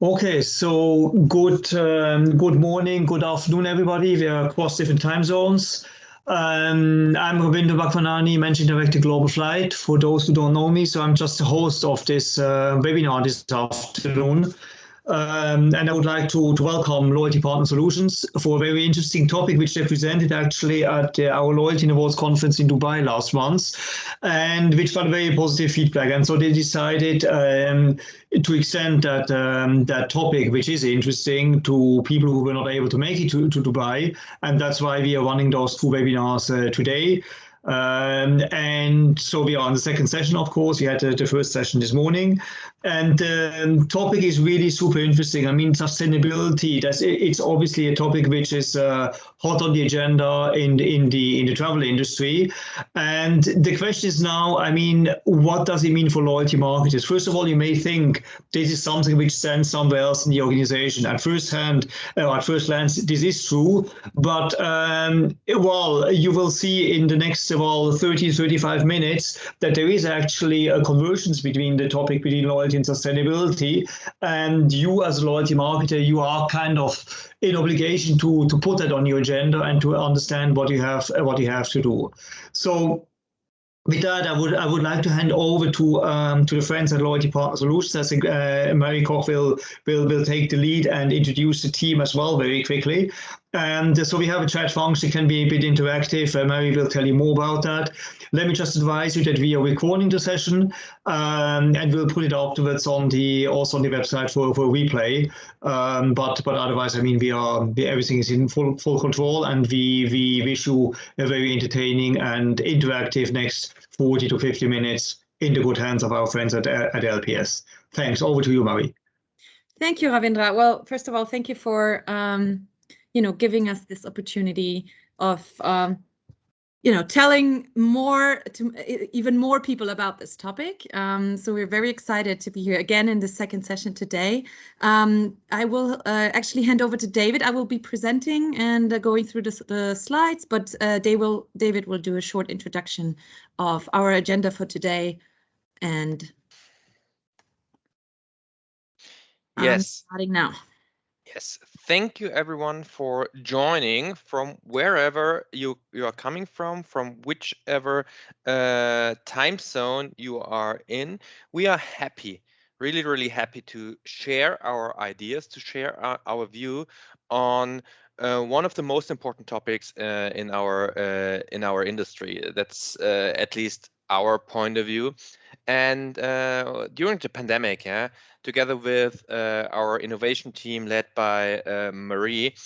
Okay, so good morning, good afternoon, everybody. We are across different time zones. I'm Ravinder Bhakvanani, Managing Director, Global Flight. For those who don't know me, so I'm just the host of this webinar this afternoon. And I would like to welcome Loyalty Partner Solutions for a very interesting topic, which they presented actually at our Loyalty and Awards conference in Dubai last month, and which got very positive feedback. And so they decided to extend that topic, which is interesting, to people who were not able to make it to Dubai. And that's why we are running those two webinars today. And so we are on the second session, of course. We had the first session this morning. And the topic is really super interesting. I mean, sustainability, it's obviously a topic which is hot on the agenda in the travel industry. And the question is now, I mean, what does it mean for loyalty marketers? First of all, you may think this is something which stands somewhere else in the organization. At first glance, this is true. But, well, you will see in the next 30-35 minutes that there is actually a convergence between the topic between loyalty and sustainability, and you as a loyalty marketer, you are kind of in obligation to put that on your agenda and to understand what you have to do. So with that, I would like to hand over to the friends at Loyalty Partner Solutions. I think Mary Koch will take the lead and introduce the team as well very quickly. And so we have a chat function, can be a bit interactive. Mary will tell you more about that. Let me just advise you that we are recording the session, and we'll put it afterwards also on the website for replay. But otherwise, I mean, everything is in full control, and we wish you a very entertaining and interactive next 40 to 50 minutes in the good hands of our friends at LPS. Thanks. Over to you, Mary. Thank you, Ravindra. Well, first of all, thank you for giving us this opportunity of telling even more people about this topic. So we're very excited to be here again in the second session today. I will actually hand over to David. I will be presenting and going through the slides, but David will do a short introduction of our agenda for today. And yes, starting now. Yes, thank you everyone for joining from wherever you are coming from whichever time zone you are in. We are happy, really happy to share our ideas, to share our view on one of the most important topics in our industry. That's at least our point of view. And during the pandemic, together with our innovation team led by Marie,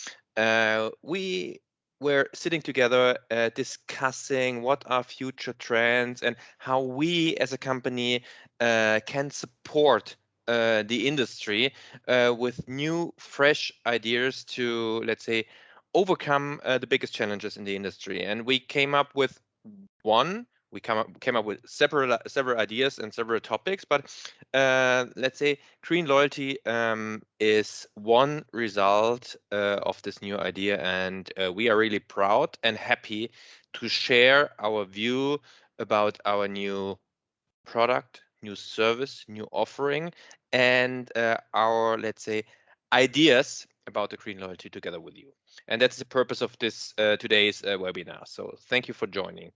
we were sitting together discussing what are future trends and how we as a company can support the industry with new, fresh ideas to, let's say, overcome the biggest challenges in the industry. And we came up with came up with several ideas and several topics, but let's say green loyalty is one result of this new idea, and we are really proud and happy to share our view about our new product, new service, new offering, and our, let's say, ideas about the green loyalty together with you. And that's the purpose of this today's webinar. So thank you for joining.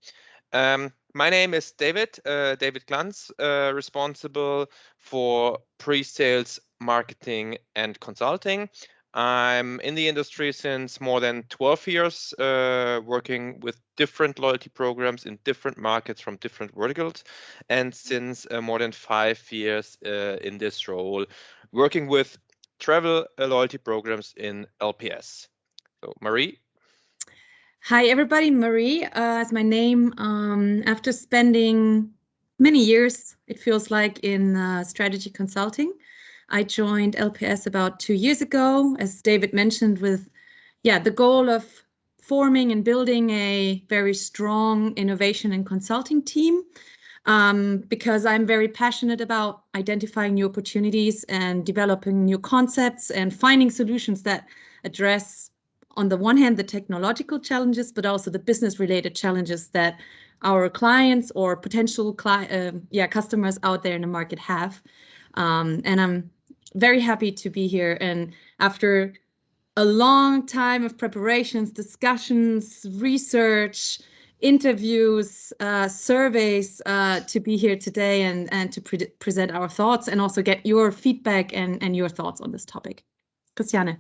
My name is David Glanz, responsible for pre-sales, marketing, and consulting. I'm in the industry since more than 12 years, working with different loyalty programs in different markets from different verticals, and since more than 5 years in this role, working with travel loyalty programs in LPS. So, Marie. Hi, everybody. Marie is my name. After spending many years, it feels like, in strategy consulting, I joined LPS about 2 years ago, as David mentioned, with the goal of forming and building a very strong innovation and consulting team, because I'm very passionate about identifying new opportunities and developing new concepts and finding solutions that address, on the one hand, the technological challenges, but also the business-related challenges that our clients or potential customers out there in the market have. And I'm very happy to be here, and after a long time of preparations, discussions, research, interviews, surveys, to be here today and to present our thoughts and also get your feedback and your thoughts on this topic. Christiane.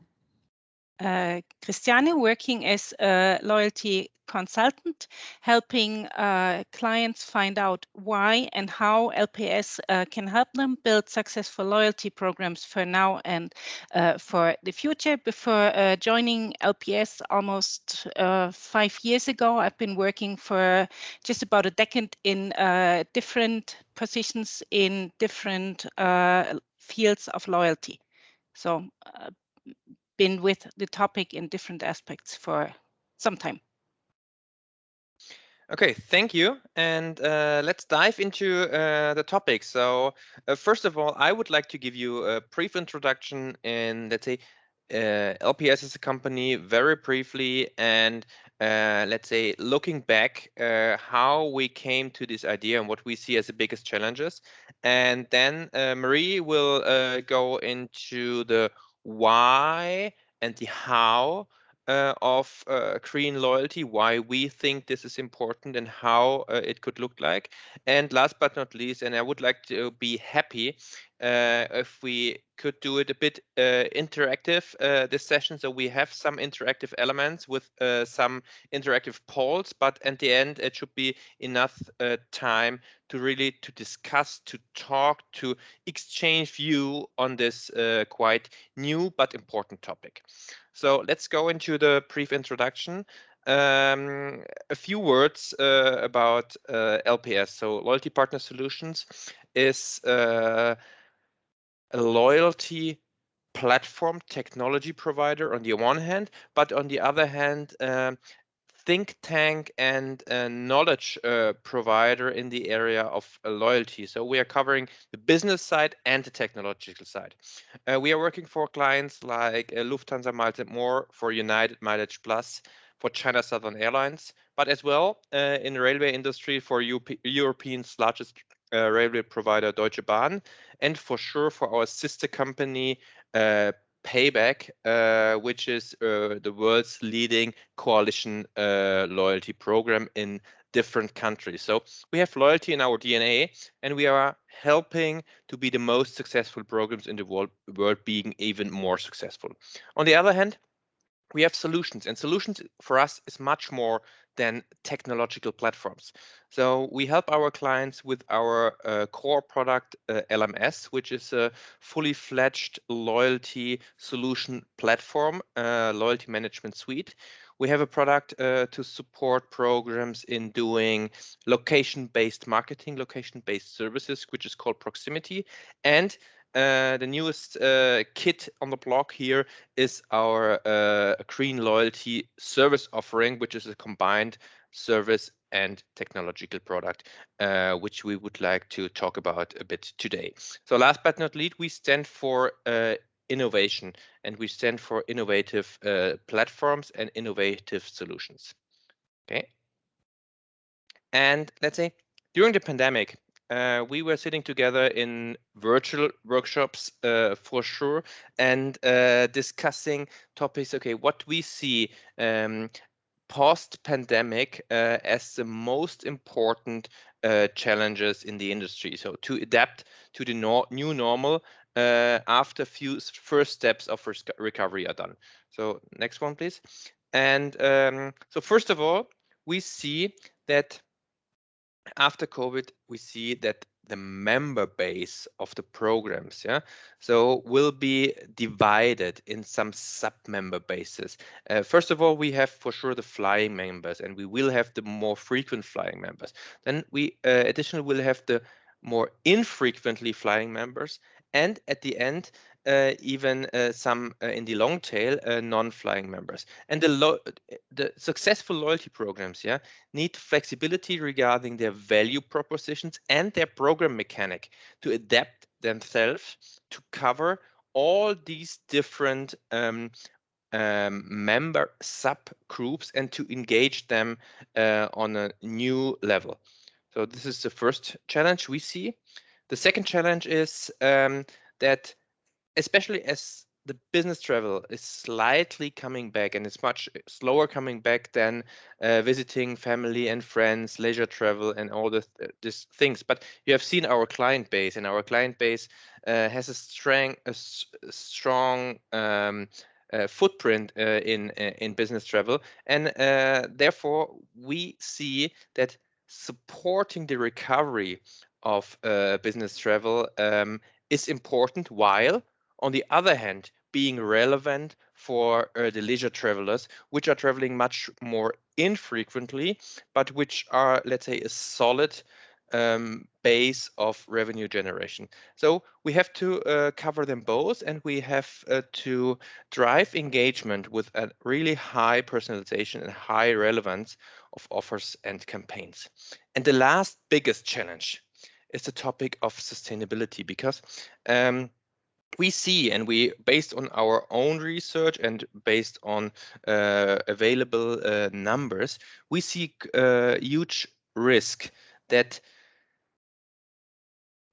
Christiane, working as a loyalty consultant, helping clients find out why and how LPS can help them build successful loyalty programs for now and for the future. Before joining LPS almost 5 years ago, I've been working for just about a decade in different positions in different fields of loyalty. So been with the topic in different aspects for some time. Okay, thank you. And let's dive into the topic. So first of all, I would like to give you a brief introduction in, let's say, LPS as a company very briefly, and let's say looking back how we came to this idea and what we see as the biggest challenges. And then Marie will go into the why and the how of Korean loyalty, why we think this is important and how it could look like. And last but not least, and I would like to be happy if we could do it a bit interactive this session. So we have some interactive elements with some interactive polls, but at the end it should be enough time to really to discuss, to talk, to exchange view on this quite new but important topic. So let's go into the brief introduction. A few words about LPS. So Loyalty Partner Solutions is a loyalty platform technology provider on the one hand, but on the other hand, think tank and knowledge provider in the area of loyalty. So we are covering the business side and the technological side. We are working for clients like Lufthansa Miles & More, for United Mileage Plus, for China Southern Airlines, but as well in the railway industry for Europe's largest railway provider Deutsche Bahn, and for sure for our sister company Payback, which is the world's leading coalition loyalty program in different countries. So we have loyalty in our DNA, and we are helping to be the most successful programs in the world being even more successful. On the other hand, we have solutions, and solutions for us is much more than technological platforms. So we help our clients with our core product, LMS, which is a fully fledged loyalty solution platform, loyalty management suite. We have a product to support programs in doing location-based marketing, location-based services, which is called Proximity. And the newest kit on the block here is our Korean loyalty service offering, which is a combined service and technological product, which we would like to talk about a bit today. So last but not least, we stand for innovation, and we stand for innovative platforms and innovative solutions. Okay. And let's say during the pandemic, we were sitting together in virtual workshops for sure, and discussing topics. Okay, what we see post-pandemic as the most important challenges in the industry. So to adapt to the new normal after first steps of recovery are done. So next one, please. And so first of all, we see that after COVID, we see that the member base of the programs, so will be divided in some sub-member bases. First of all, we have for sure the flying members, and we will have the more frequent flying members. Then we additionally will have the more infrequently flying members, and at the end, even some in the long tail non-flying members. And the successful loyalty programs, need flexibility regarding their value propositions and their program mechanic to adapt themselves to cover all these different member subgroups and to engage them on a new level. So this is the first challenge we see. The second challenge is that especially as the business travel is slightly coming back, and it's much slower coming back than visiting family and friends, leisure travel, and all these things. But you have seen our client base, and our client base has a strong footprint in business travel, and therefore we see that supporting the recovery of business travel is important, while on the other hand being relevant for the leisure travelers, which are traveling much more infrequently, but which are, let's say, a solid base of revenue generation. So we have to cover them both, and we have to drive engagement with a really high personalization and high relevance of offers and campaigns. And the last biggest challenge is the topic of sustainability, because we see, and we, based on our own research and based on available numbers, we see huge risk that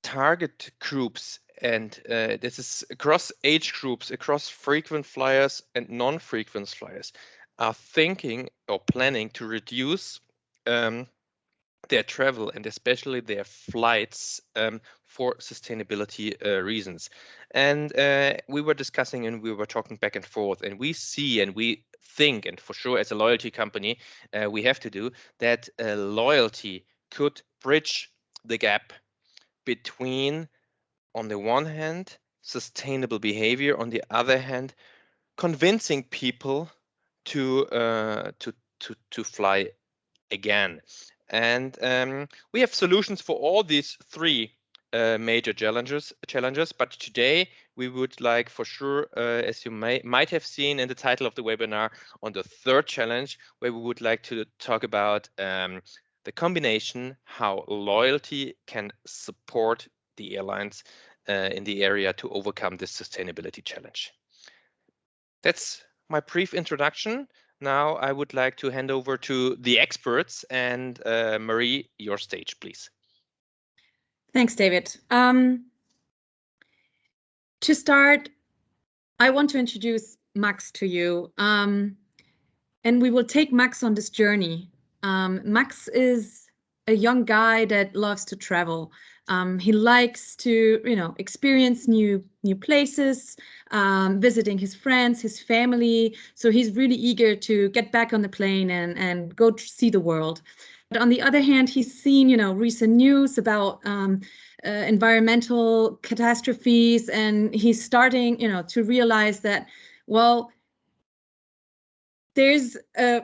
target groups, and this is across age groups, across frequent flyers and non-frequent flyers, are thinking or planning to reduce their travel and especially their flights for sustainability reasons. And we were discussing and we were talking back and forth, and we see and we think, and for sure as a loyalty company, we have to do that. Loyalty could bridge the gap between, on the one hand, sustainable behavior, on the other hand, convincing people to fly again. And we have solutions for all these three major challenges. But today we would like, for sure, as you might have seen in the title of the webinar, on the third challenge, where we would like to talk about the combination, how loyalty can support the airlines in the area to overcome this sustainability challenge. That's my brief introduction. Now I would like to hand over to the experts, and Marie, your stage, please. Thanks, David. To start, I want to introduce Max to you, and we will take Max on this journey. Max is a young guy that loves to travel. He likes to, experience new places, visiting his friends, his family. So he's really eager to get back on the plane and go see the world. But on the other hand, he's seen, recent news about environmental catastrophes, and he's starting, to realize that, well, there's a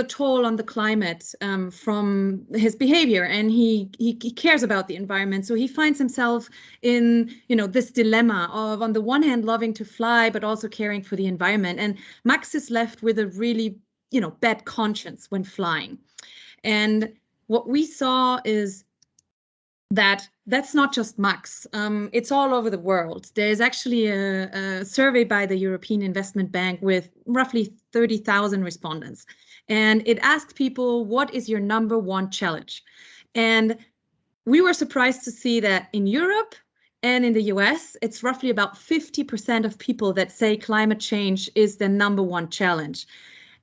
toll on the climate from his behavior, and he cares about the environment. So he finds himself in, this dilemma of, on the one hand, loving to fly, but also caring for the environment. And Max is left with a really, bad conscience when flying. And what we saw is that that's not just Max. It's all over the world. There's actually a survey by the European Investment Bank with roughly 30,000 respondents. And it asked people, what is your #1 challenge? And we were surprised to see that in Europe and in the US, it's roughly about 50% of people that say climate change is their #1 challenge.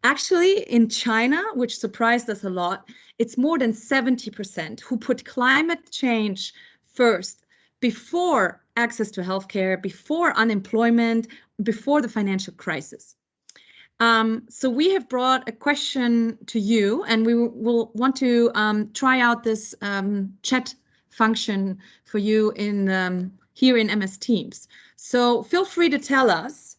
Actually, in China, which surprised us a lot, it's more than 70% who put climate change first, before access to healthcare, before unemployment, before the financial crisis. So we have brought a question to you, and we will want to try out this chat function for you here in MS Teams. So feel free to tell us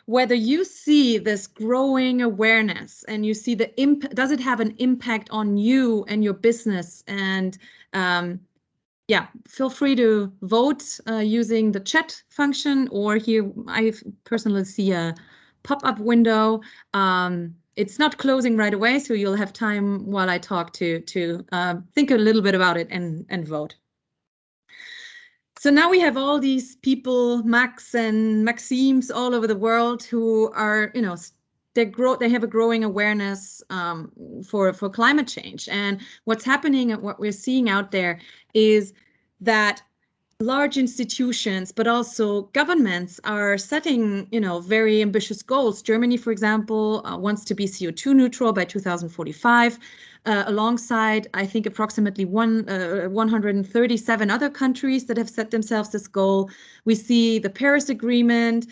whether you see this growing awareness, and you see the impact. Does it have an impact on you and your business? And yeah, feel free to vote using the chat function, or here I personally see a pop-up window. It's not closing right away, so you'll have time while I talk to think a little bit about it and vote. So now we have all these people, Max and Maximes, all over the world who are, they have a growing awareness for climate change. And what's happening and what we're seeing out there is that large institutions, but also governments are setting, very ambitious goals. Germany, for example, wants to be CO2 neutral by 2045, alongside, I think, approximately 137 other countries that have set themselves this goal. We see the Paris Agreement,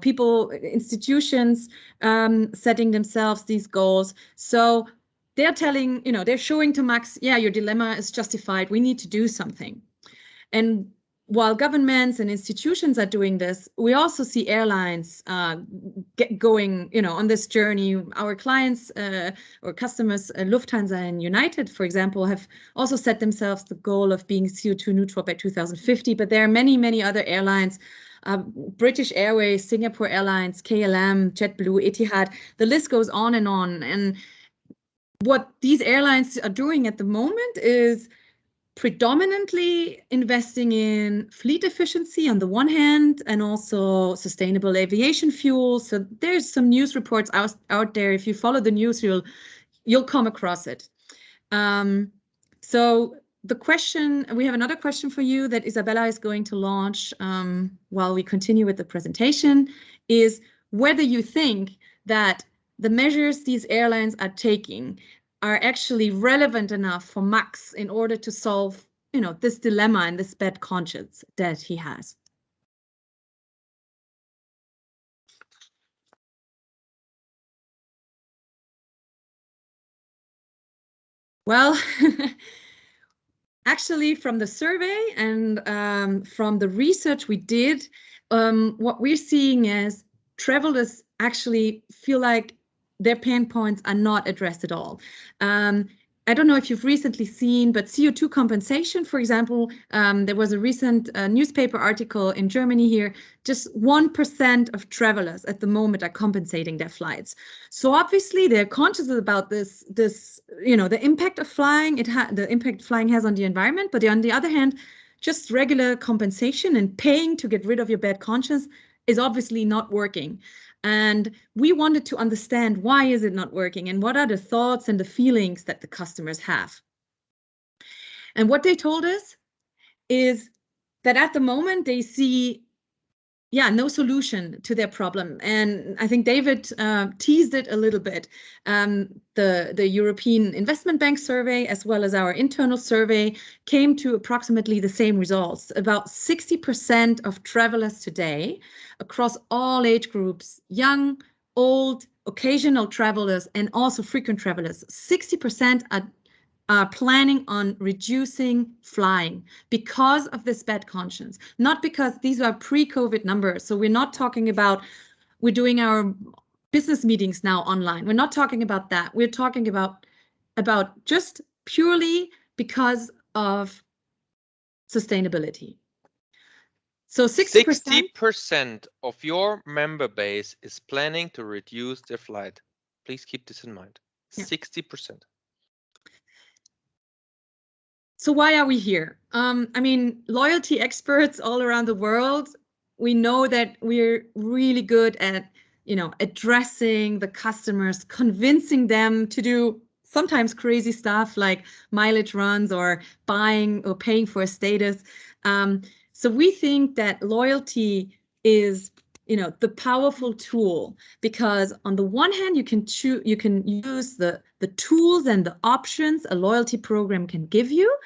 people, institutions setting themselves these goals. So they're telling, they're showing to Max, yeah, your dilemma is justified. We need to do something. And while governments and institutions are doing this, we also see airlines going, on this journey. Our clients or customers, Lufthansa and United, for example, have also set themselves the goal of being CO2 neutral by 2050. But there are many, many other airlines, British Airways, Singapore Airlines, KLM, JetBlue, Etihad. The list goes on. And what these airlines are doing at the moment is predominantly investing in fleet efficiency on the one hand, and also sustainable aviation fuel. So there's some news reports out there. If you follow the news, you'll come across it. So the question, we have another question for you that Isabella is going to launch while we continue with the presentation, is whether you think that the measures these airlines are taking are actually relevant enough for Max in order to solve, this dilemma and this bad conscience that he has. Well, actually, from the survey and from the research we did, what we're seeing is travelers actually feel like their pain points are not addressed at all. I don't know if you've recently seen, but CO2 compensation, for example, there was a recent newspaper article in Germany here, just 1% of travelers at the moment are compensating their flights. So obviously they're conscious about this, the impact of flying, the impact flying has on the environment, but on the other hand, just regular compensation and paying to get rid of your bad conscience is obviously not working. And we wanted to understand why is it not working and what are the thoughts and the feelings that the customers have. And what they told us is that at the moment they see, no solution to their problem. And I think David teased it a little bit. The European Investment Bank survey, as well as our internal survey, came to approximately the same results. About 60% of travelers today, across all age groups, young, old, occasional travelers, and also frequent travelers, 60% are planning on reducing flying because of this bad conscience, not because these are pre-COVID numbers. So we're not talking about, we're doing our business meetings now online. We're not talking about that. We're talking about just purely because of sustainability. So 60% of your member base is planning to reduce their flight. Please keep this in mind. 60%. So why are we here? I mean, loyalty experts all around the world, we know that we're really good at, addressing the customers, convincing them to do sometimes crazy stuff like mileage runs or buying or paying for a status. So we think that loyalty is, the powerful tool, because on the one hand, you can use the tools and the options a loyalty program can give you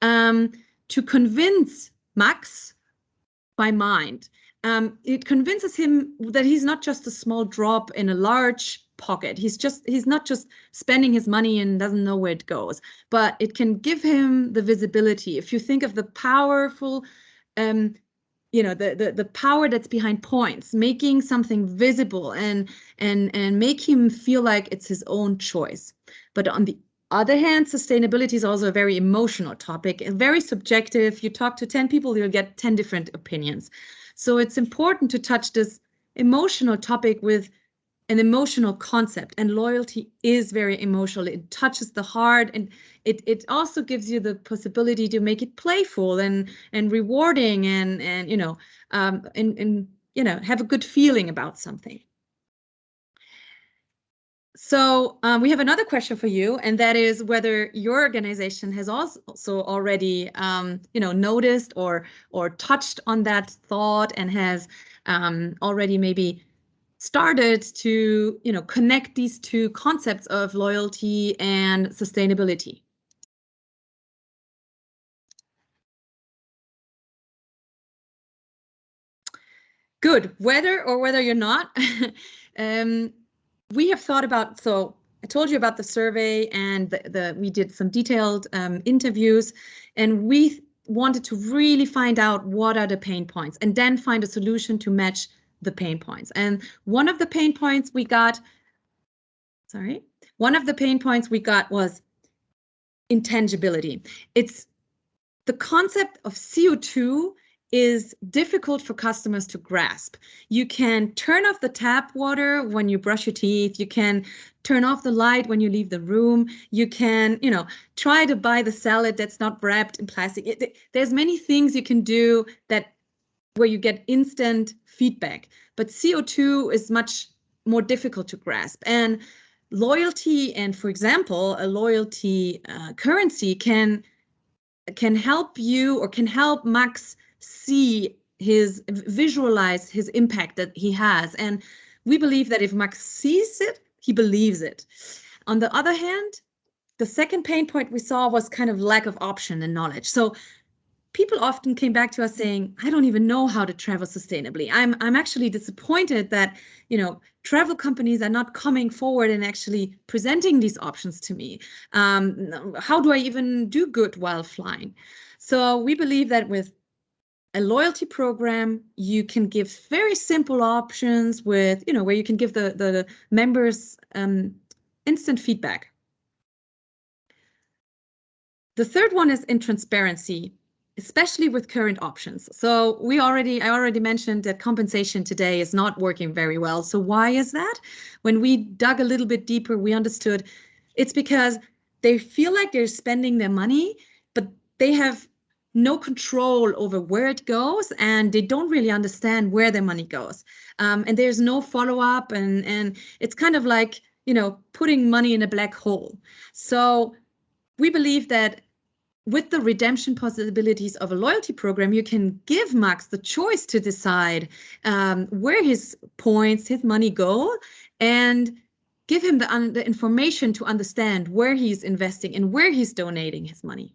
to convince Max by mind. It convinces him that he's not just a small drop in a large pocket. He's not just spending his money and doesn't know where it goes, but it can give him the visibility. If you think of the powerful the power that's behind points, making something visible and make him feel like it's his own choice. But on the other hand, sustainability is also a very emotional topic, very subjective. You talk to 10 people, you'll get 10 different opinions. So it's important to touch this emotional topic with an emotional concept, and loyalty is very emotional. It touches the heart, and it also gives you the possibility to make it playful and rewarding and have a good feeling about something. So we have another question for you, and that is whether your organization has also already, noticed or touched on that thought and has already maybe started to, connect these two concepts of loyalty and sustainability. Good. Whether you're not, we have thought about, so I told you about the survey, and we did some detailed interviews, and we wanted to really find out what are the pain points and then find a solution to match the pain points. And one of the pain points we got was intangibility. It's the concept of CO2 is difficult for customers to grasp. You can turn off the tap water when you brush your teeth. You can turn off the light when you leave the room. You can, try to buy the salad that's not wrapped in plastic. There's many things you can do where you get instant feedback, but CO2 is much more difficult to grasp. And loyalty, and for example, a loyalty currency can help you, or can help Max visualize his impact that he has. And we believe that if Max sees it, he believes it. On the other hand, the second pain point we saw was kind of lack of option and knowledge. So people often came back to us saying, I don't even know how to travel sustainably. I'm actually disappointed that, travel companies are not coming forward and actually presenting these options to me. How do I even do good while flying? So we believe that with a loyalty program, you can give very simple options with, where you can give the members instant feedback. The third one is in transparency, especially with current options. So I already mentioned that compensation today is not working very well. So why is that? When we dug a little bit deeper, we understood it's because they feel like they're spending their money, but they have no control over where it goes, and they don't really understand where their money goes. And there's no follow-up, and it's kind of like, putting money in a black hole. So we believe that with the redemption possibilities of a loyalty program, you can give Max the choice to decide where his points, his money go, and give him the information to understand where he's investing and where he's donating his money.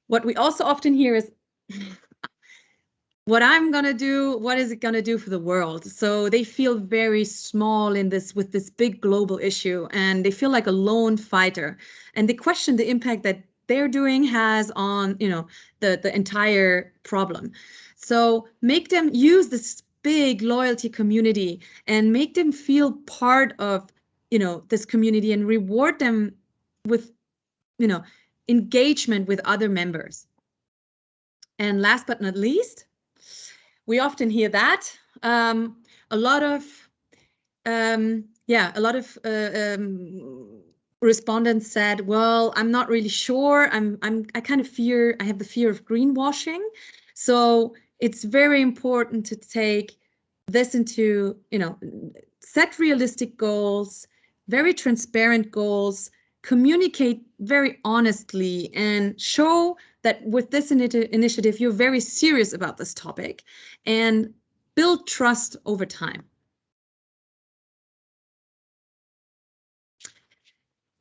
What we also often hear is, what I'm going to do, what is it going to do for the world? So they feel very small with this big global issue, and they feel like a lone fighter, and they question the impact that their doing has on, the entire problem. So make them use this big loyalty community and make them feel part of, this community, and reward them with, engagement with other members. And last but not least, we often hear that a lot of respondents said, well, I'm not really sure. I have the fear of greenwashing. So it's very important to take this into, set realistic goals, very transparent goals, communicate very honestly, and show that with this initiative, you're very serious about this topic, and build trust over time.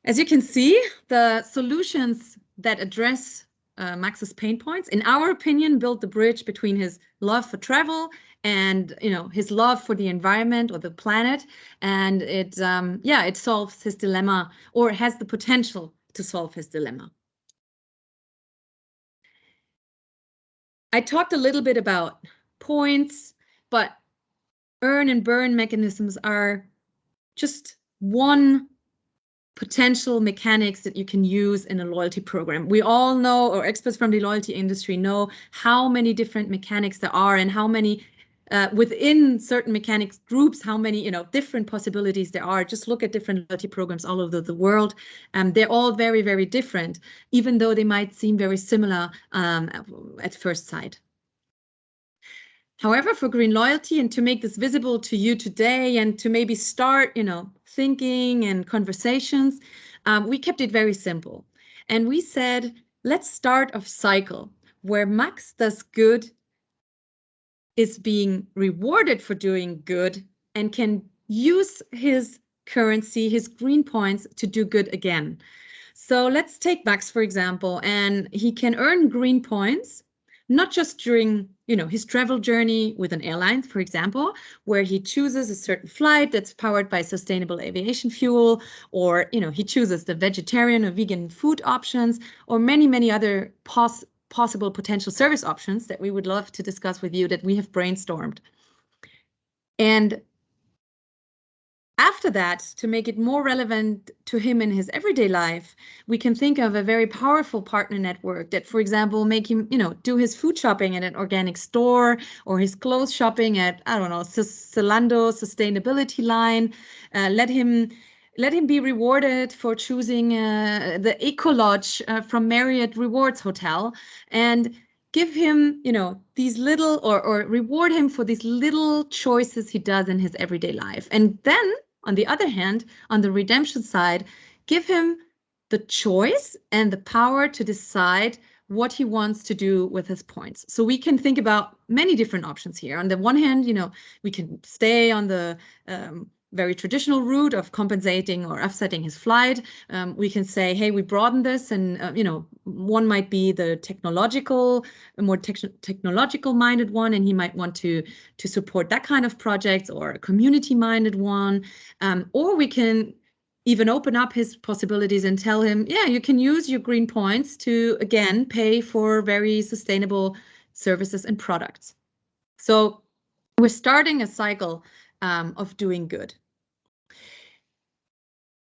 As you can see, the solutions that address Max's pain points, in our opinion, build the bridge between his love for travel and his love for the environment or the planet, and it solves his dilemma, or has the potential to solve his dilemma. I talked a little bit about points, but earn and burn mechanisms are just one potential mechanics that you can use in a loyalty program. We all know, or experts from the loyalty industry know, how many different mechanics there are, and how many within certain mechanics groups, how many different possibilities there are. Just look at different loyalty programs all over the world. They're all very, very different, even though they might seem very similar at first sight. However, for green loyalty, and to make this visible to you today, and to maybe start thinking and conversations, we kept it very simple. And we said, let's start a cycle where Max does good, is being rewarded for doing good, and can use his currency, his green points, to do good again. So let's take Max, for example, and he can earn green points, not just during, his travel journey with an airline, for example, where he chooses a certain flight that's powered by sustainable aviation fuel, or, he chooses the vegetarian or vegan food options, or many, many other possible potential service options that we would love to discuss with you that we have brainstormed. And after that, to make it more relevant to him in his everyday life, we can think of a very powerful partner network that, for example, make him, do his food shopping at an organic store, or his clothes shopping at, I don't know, Zalando sustainability line. Let him be rewarded for choosing the Eco Lodge from Marriott Rewards Hotel, and give him, these little, or reward him for these little choices he does in his everyday life. And then, on the other hand, on the redemption side, give him the choice and the power to decide what he wants to do with his points. So we can think about many different options here. On the one hand, we can stay on the very traditional route of compensating or offsetting his flight. We can say, hey, we broaden this, and one might be the more technological minded one, and he might want to support that kind of project, or a community minded one. Or we can even open up his possibilities and tell him, yeah, you can use your green points to, again, pay for very sustainable services and products. So we're starting a cycle of doing good.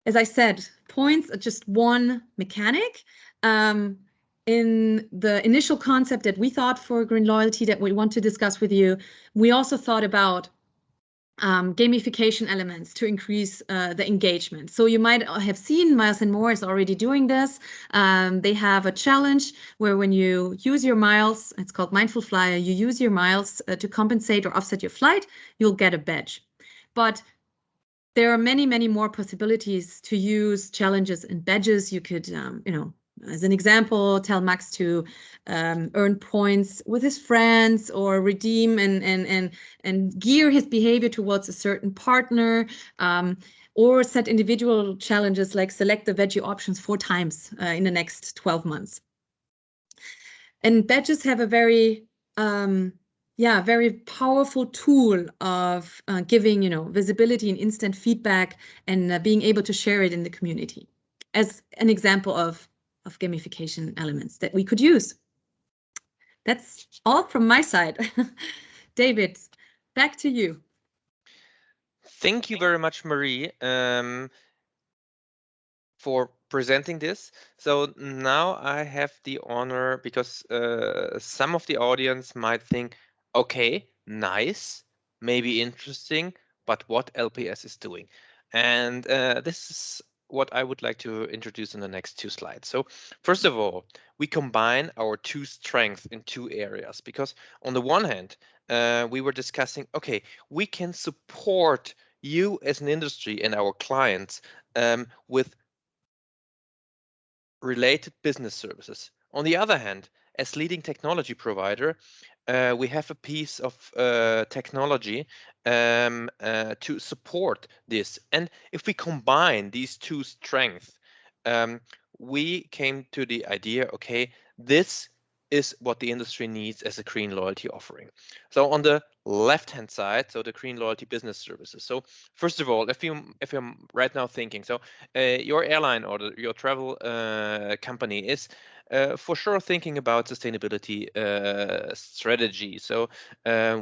As I said, points are just one mechanic. In the initial concept that we thought for green loyalty that we want to discuss with you, we also thought about gamification elements to increase the engagement. So you might have seen Miles & More is already doing this. They have a challenge where when you use your miles, it's called Mindful Flyer, you use your miles to compensate or offset your flight, you'll get a badge. But there are many, many more possibilities to use challenges and badges. You could, as an example, tell Max to earn points with his friends, or redeem and gear his behavior towards a certain partner, or set individual challenges like select the veggie options 4 times in the next 12 months. And badges have a very very powerful tool of giving, visibility and instant feedback, and being able to share it in the community as an example of gamification elements that we could use. That's all from my side. David, back to you. Thank you very much, Marie, for presenting this. So now I have the honor, because some of the audience might think, okay, nice, maybe interesting, but what LPS is doing. And this is what I would like to introduce in the next 2 slides. So first of all, we combine our 2 strengths in 2 areas, because on the one hand, we were discussing, okay, we can support you as an industry and our clients with related business services. On the other hand, as leading technology provider, we have a piece of technology to support this. And if we combine these 2 strengths, we came to the idea, okay, this is what the industry needs as a green loyalty offering. So on the left-hand side, so the green loyalty business services. So first of all, if you're right now thinking, so your airline or your travel company is for sure thinking about sustainability strategy. So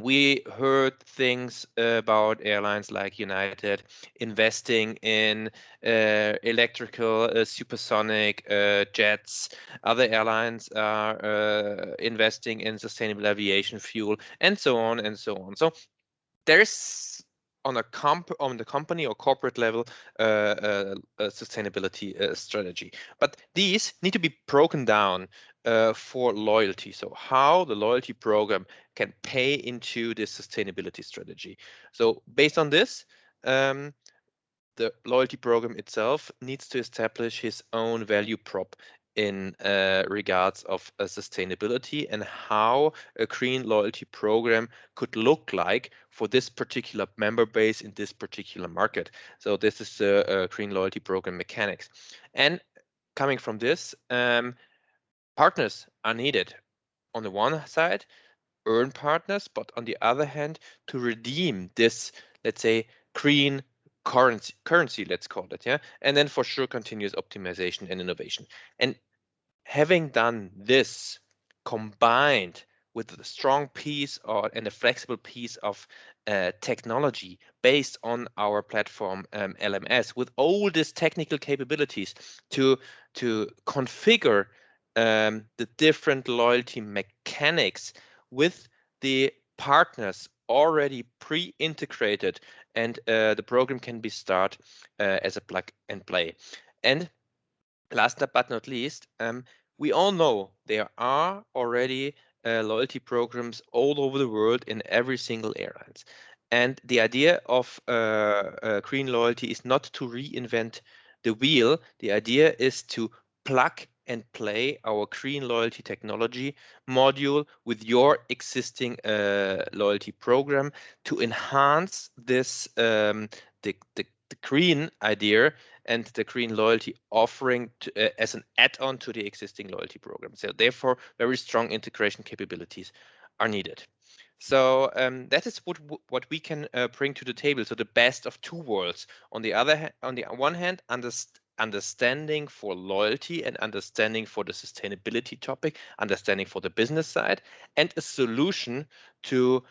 we heard things about airlines like United investing in electrical supersonic jets. Other airlines are investing in sustainable aviation fuel, and so on and so on. So there's on the company or corporate level a sustainability strategy, but these need to be broken down for loyalty. So how the loyalty program can pay into this sustainability strategy. So based on this, the loyalty program itself needs to establish his own value prop in regards of sustainability and how a green loyalty program could look like for this particular member base in this particular market. So this is a green loyalty program mechanics. And coming from this, partners are needed. On the one side, earn partners, but on the other hand, to redeem this, let's say, green currency, let's call it, yeah, and then for sure continuous optimization and innovation. And having done this combined with the strong piece and a flexible piece of technology based on our platform LMS, with all these technical capabilities to configure the different loyalty mechanics with the partners already pre-integrated, and the program can be started as a plug and play. And last but not least, we all know there are already loyalty programs all over the world in every single airlines. And the idea of green loyalty is not to reinvent the wheel. The idea is to plug and play our green loyalty technology module with your existing loyalty program to enhance this the green idea and the green loyalty offering as an add-on to the existing loyalty program. So therefore, very strong integration capabilities are needed. So that is what we can bring to the table. So the best of two worlds. On the one hand, understanding for loyalty and understanding for the sustainability topic, understanding for the business side, and a solution to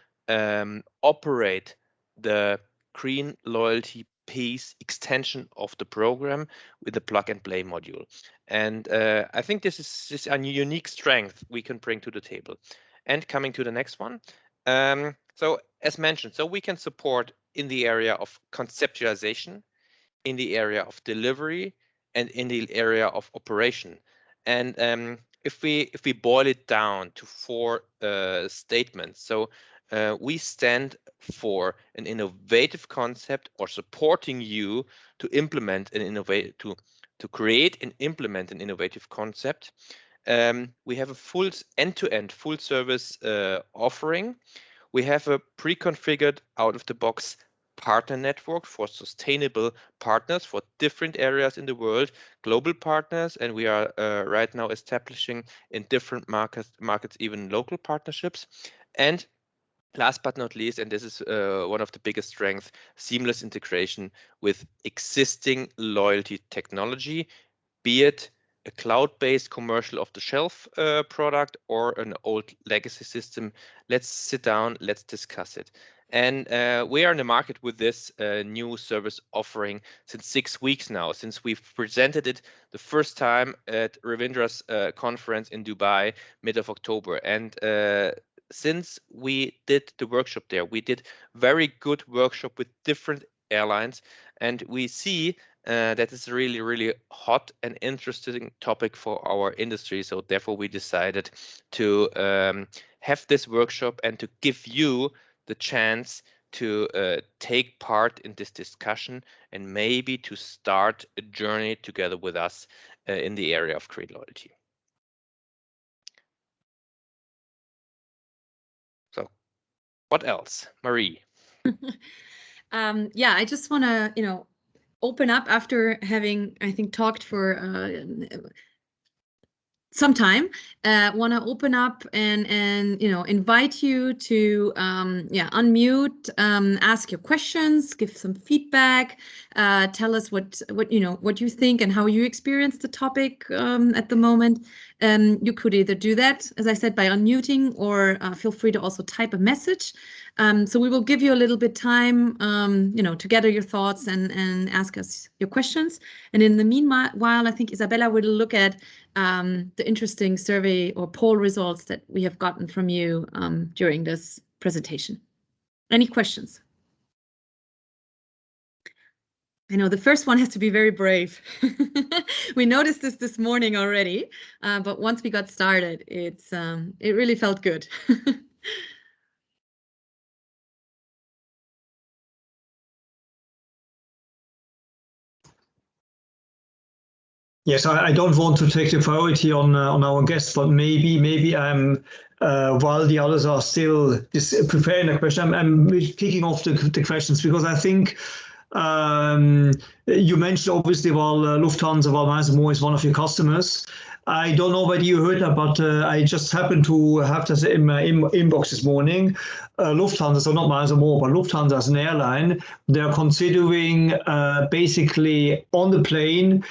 operate the green loyalty piece extension of the program with the plug and play module. And I think this is a unique strength we can bring to the table. And coming to the next one. So as mentioned, so we can support in the area of conceptualization, in the area of delivery, and in the area of operation. And if we boil it down to four statements, so we stand for an innovative concept or supporting you to implement an to create and implement an innovative concept. We have a full end-to-end full service offering. We have a pre-configured out-of-the-box partner network for sustainable partners for different areas in the world, global partners, and we are right now establishing in different markets even local partnerships. And last but not least, and this is one of the biggest strengths, seamless integration with existing loyalty technology, be it a cloud-based commercial off-the-shelf product or an old legacy system. Let's sit down, let's discuss it. And we are in the market with this new service offering since 6 weeks now, since we've presented it the first time at Ravindra's conference in Dubai, mid of October. And since we did the workshop there, we did very good workshop with different airlines, and we see that is really, really hot and interesting topic for our industry. So therefore, we decided to have this workshop and to give you the chance to take part in this discussion and maybe to start a journey together with us in the area of green loyalty. So what else, Marie? Yeah, I just want to, open up after having, I think, talked for some time. Want to open up and invite you to unmute, ask your questions, give some feedback, tell us what you think and how you experience the topic at the moment. You could either do that, as I said, by unmuting, or feel free to also type a message. So we will give you a little bit time, to gather your thoughts and ask us your questions. And in the meanwhile, I think Isabella will look at the interesting survey or poll results that we have gotten from you during this presentation. Any questions? I know the first one has to be very brave. We noticed this morning already, but once we got started, it really felt good. Yes, I don't want to take the priority on our guests, but maybe I'm while the others are still preparing the question, I'm kicking off the questions, because I think you mentioned obviously Lufthansa, Miles & More is one of your customers. I don't know whether you heard that, but I just happened to have this in my inbox this morning. Lufthansa, so not Miles & More, but Lufthansa as an airline, they're considering basically on the plane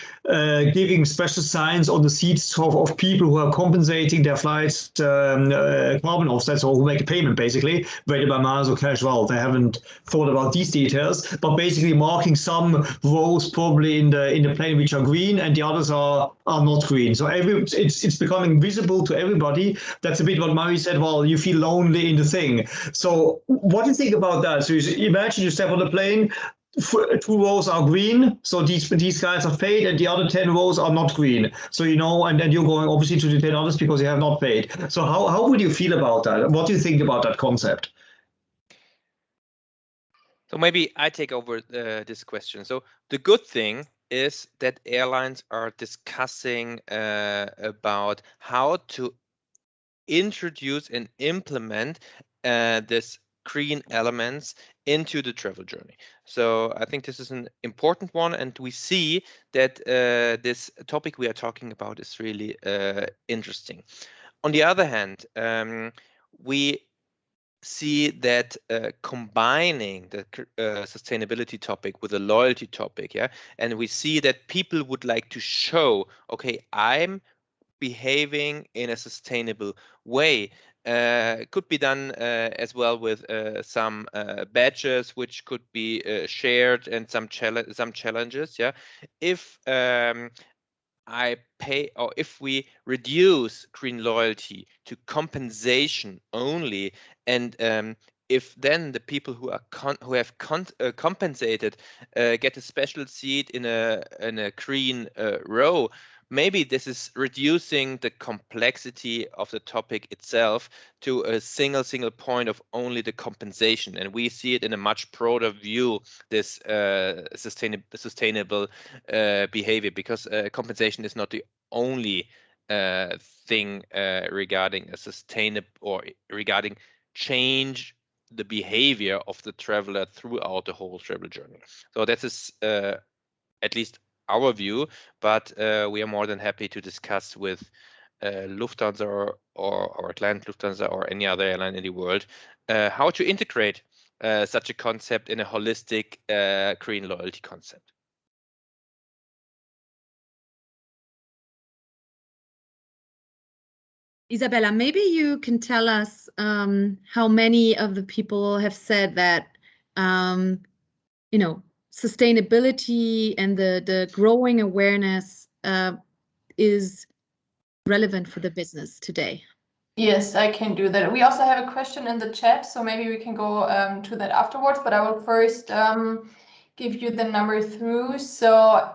giving special signs on the seats of people who are compensating their flights carbon offsets, or who make a payment basically, whether by miles or cash. Well, they haven't thought about these details, but basically marking some rows probably in the plane which are green and the others are not green. So it's becoming visible to everybody. That's a bit what Marie said. Well, you feel lonely in the thing. So what do you think about that? So you imagine you step on the plane, 2 rows are green, so these guys are paid, and the other 10 rows are not green. So and then you're going obviously to the 10 others because you have not paid. So how would you feel about that? What do you think about that concept? So maybe I take over this question. So the good thing is that airlines are discussing about how to introduce and implement this green elements into the travel journey. So I think this is an important one, and we see that this topic we are talking about is really interesting. On the other hand, we see that combining the sustainability topic with a loyalty topic, and we see that people would like to show, okay, I'm behaving in a sustainable way. Could be done as well with some badges which could be shared, and some challenges. If I pay, or if we reduce green loyalty to compensation only, and if then the people who are compensated get a special seat in a green row, maybe this is reducing the complexity of the topic itself to a single point of only the compensation, and we see it in a much broader view, this sustainable behavior, because compensation is not the only thing regarding a sustainable, or regarding change the behavior of the traveler throughout the whole travel journey. So that is at least our view, but we are more than happy to discuss with Lufthansa or our client Lufthansa or any other airline in the world how to integrate such a concept in a holistic green loyalty concept. Isabella, maybe you can tell us how many of the people have said that, sustainability and the growing awareness is relevant for the business today. Yes, I can do that. We also have a question in the chat, so maybe we can go to that afterwards, but I will first give you the number through. So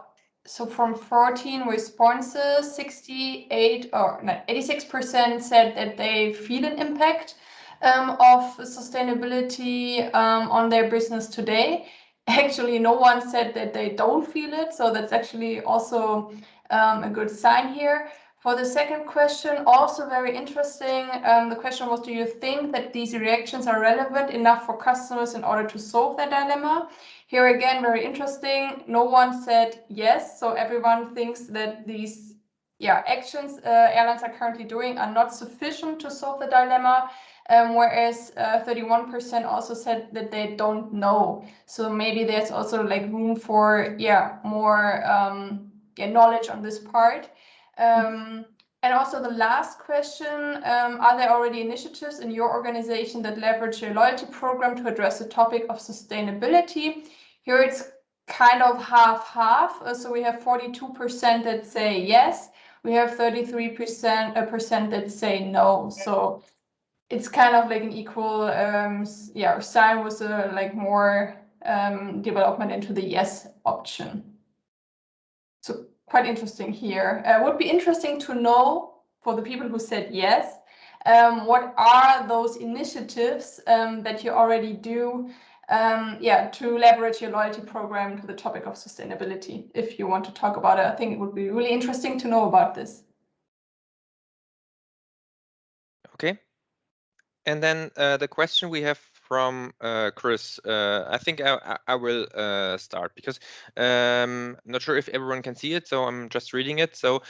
from 14 responses, 86% said that they feel an impact of sustainability on their business today. Actually, no one said that they don't feel it, so that's actually also a good sign here. For the second question, also very interesting, the question was, do you think that these reactions are relevant enough for customers in order to solve their dilemma? Here again, very interesting. No one said yes, so everyone thinks that these actions airlines are currently doing are not sufficient to solve the dilemma, whereas 31% also said that they don't know. So maybe there's also like room for more knowledge on this part. And also the last question, are there already initiatives in your organization that leverage your loyalty program to address the topic of sustainability? Here it's kind of half-half. So we have 42% that say yes. We have 33% that say no. So it's kind of like an equal sign with like more development into the yes option. So quite interesting here. Would be interesting to know, for the people who said yes, what are those initiatives that you already do yeah, to leverage your loyalty program to the topic of sustainability. If you want to talk about it, I think it would be really interesting to know about this. Okay. And then the question we have from Chris, I think I will start because I'm not sure if everyone can see it, so I'm just reading it. So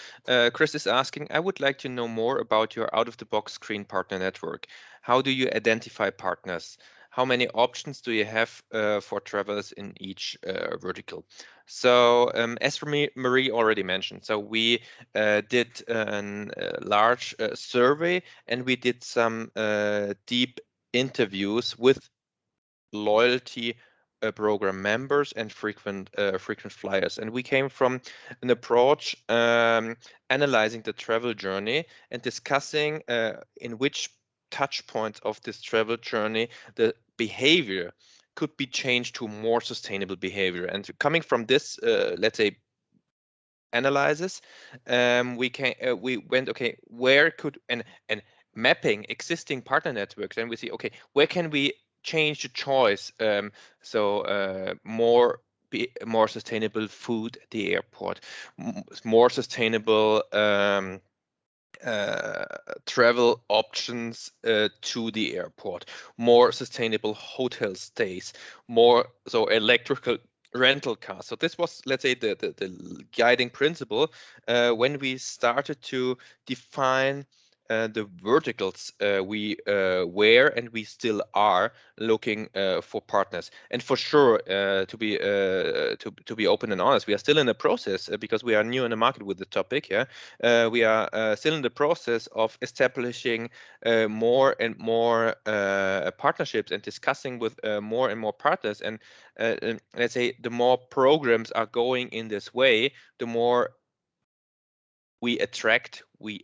Chris is asking, I would like to know more about your out-of-the-box screen partner network. How do you identify partners? How many options do you have for travelers in each vertical? So as Marie already mentioned, so we did a large survey, and we did some deep interviews with loyalty program members and frequent flyers, and we came from an approach analyzing the travel journey and discussing in which touch points of this travel journey the behavior could be changed to more sustainable behavior. And coming from this, let's say, analysis, we went, okay, where could and mapping existing partner networks, and we see, okay, where can we change the choice, so more sustainable food at the airport, more sustainable travel options to the airport, more sustainable hotel stays, more so electrical rental cars. So this was, let's say, the guiding principle when we started to define the verticals we were and we still are looking for partners. And for sure, to be open and honest, we are still in the process because we are new in the market with the topic. Yeah, we are still in the process of establishing more and more partnerships and discussing with more and more partners. And let's say the more programs are going in this way, the more we attract